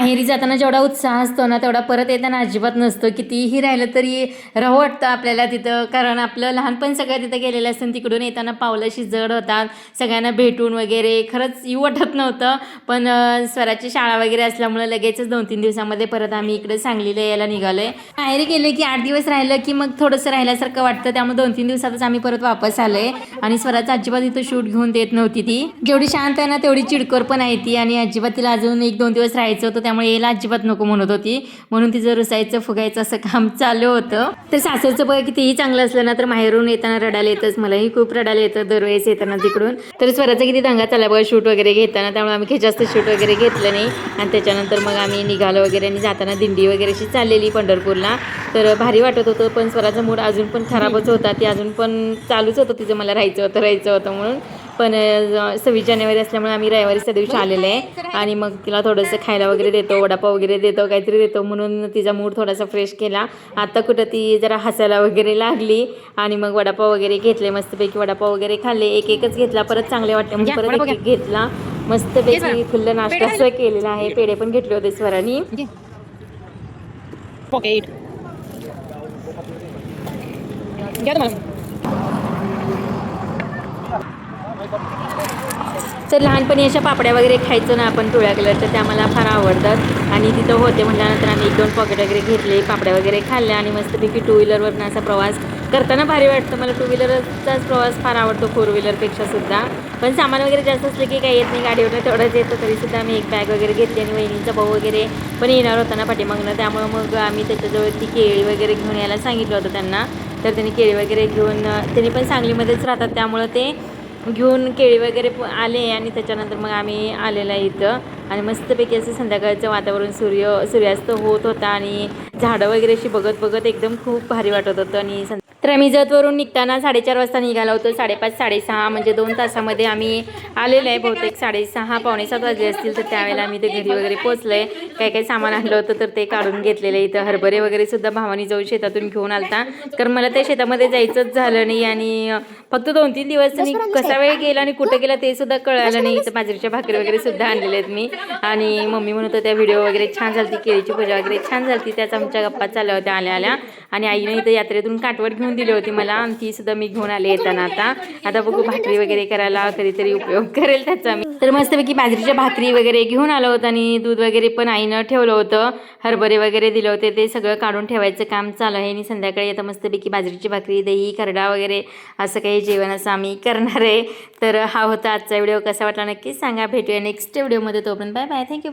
माहेरी जाताना जेवढा उत्साह असतो ना तेवढा परत येताना अजिबात नसतो. कितीही राहिलं तरी राहू वाटतं आपल्याला तिथं, कारण आपलं लहानपण सगळं तिथं गेलेलं असतं. तिकडून येताना पावलं अशी जड होतात, सगळ्यांना भेटून वगैरे खरंच येऊ वाटत नव्हतं. पण स्वराची शाळा वगैरे असल्यामुळं लगेचच 2-3 दिवसामध्ये परत आम्ही इकडे सांगलीला यायला निघालो आहे. माहेरी गेले की 8 दिवस राहिलं की मग थोडंसं राहिल्यासारखं वाटतं. त्यामुळे 2-3 दिवसातच आम्ही परत वापस आलो आहे. आणि स्वराचं अजिबात इथं शूट घेऊन देत नव्हती ती. जेवढी शांत आहे ना तेवढी चिडकर पण आहे ती. आणि अजिबात तिला अजून 1-2 दिवस राहायचं होतं, त्यामुळे यायला अजिबात नको म्हणत होती. म्हणून तिचं रुसायचं फुगायचं असं काम चालू होतं. तर सासरचं बघा कितीही चांगलं असलं ना तर माहेरून येताना रडायला येतच. मलाही खूप रडायला येतं दरवेळेस येताना तिकडून. तर स्वराचा किती दंगा चालला बघा शूट वगैरे घेताना, त्यामुळे आम्ही काही जास्त शूट वगैरे घेतलं नाही. आणि त्याच्यानंतर मग आम्ही निघालो वगैरे आणि जाताना दिंडी वगैरे अशी चाललेली पंढरपूरला. तर भारी वाटत होतं. पण स्वराचा मूड अजून पण खराबच होता. ती अजून पण चालूच होतं तिचं मला राहायचं होतं म्हणून. पण 26 जानेवारी असल्यामुळे आम्ही रविवारीच्या दिवशी आलेलं आहे. आणि मग तिला थोडंसं खायला वगैरे देतो, वडापाव वगैरे देतो, काहीतरी देतो म्हणून तिचा मूड थोडासा फ्रेश केला. आता कुठं ती जरा हसायला वगैरे लागली. आणि मग वडापाव वगैरे घेतले, मस्तपैकी वडापाव वगैरे खाल्ले. एकच घेतला, परत चांगले वाटले म्हणजे परत एक घेतला. मस्तपैकी फुल्ल नाश्ता असं केलेला आहे. पेढे पण घेतले होते स्वरानी. तर लहानपणी अशा पापड्या वगैरे खायचो ना आपण पिवळ्या कलरच्या, त्या मला फार आवडतात. आणि तिथं होते म्हटल्यानंतर आम्ही 1-2 पॉकेट वगैरे घेतले, पापड्या वगैरे खाल्ल्या. आणि मस्तपैकी 2 व्हीलरवरनं असा प्रवास करताना भारी वाटतं. मला 2 व्हीलरचाच प्रवास फार आवडतो 4 व्हीलरपेक्षा सुद्धा. पण सामान वगैरे जास्त असले की काही येत नाही, गाडीवरनं तेवढंच येतं. तरीसुद्धा आम्ही एक बॅग वगैरे घेतली. आणि वहिनींचा भाऊ वगैरे पण येणार होता ना पाठीमागनं, त्यामुळं मग आम्ही त्याच्याजवळ ती केळी वगैरे घेऊन यायला सांगितलं होतं त्यांना. तर त्यांनी केळी वगैरे घेऊन, त्यांनी पण सांगलीमध्येच राहतात त्यामुळं ते घेऊन केळी वगैरे आले. आणि त्याच्यानंतर मग आम्ही आलेला इथं. आणि मस्तपैकी असं संध्याकाळचं वातावरण, सूर्यास्त होत होता. आणि झाडं वगैरे अशी बघत एकदम खूप भारी वाटत होतं. आणि तर आम्ही जतवरून निघताना 4:30 वाजता निघालो होतो. 5:30 6:30 म्हणजे 2 तासामध्ये आम्ही आलेलं आहे. बहुतेक 6:30 पावणे 7 वाजले असतील. तर त्यावेळेला आम्ही ते घरी वगैरे पोचलो आहे. काही सामान आणलं होतं तर ते काढून घेतलेलं आहे. इथं हरभरे वगैरे सुद्धा भावानी जाऊन शेतातून घेऊन आलता, कारण मला त्या शेतामध्ये जायचंच झालं नाही. आणि फक्त 2-3 दिवस त्यांनी कसा वेळ गेला आणि कुठं गेला ते सुद्धा कळालं नाही. इथं बाजरीच्या भाकरी वगैरे सुद्धा आणलेल्या आहेत मी. आणि मम्मी म्हणत होत्या व्हिडिओ वगैरे छान झाली, केळीची पूजा वगैरे छान झाली. त्याच आमच्या गप्पा चालल्या होत्या आल्या. आणि आईने इथं यात्रेतून काटवट घेऊन दिली होती मला, आणि ती सुद्धा मी घेऊन आले येताना. आता बघू भाकरी वगैरे करायला कधीतरी उपयोग करेल त्याचा मी. तर मस्तपैकी बाजरीच्या भाकरी वगैरे घेऊन आलो होतं. आणि दूध वगैरे पण आईनं ठेवलं होतं, हरभरे वगैरे दिले होते, ते सगळं काढून ठेवायचं काम चालू आहे. आणि संध्याकाळी आता मस्तपैकी बाजरीची भाकरी, दही, खरडा वगैरे असं काही जेवण असं आम्ही करणार आहे. तर हा होता आजचा व्हिडिओ. कसा वाटला नक्कीच सांगा. भेटूया नेक्स्ट व्हिडिओमध्ये. तोपर्यंत बाय बाय, थँक्यू.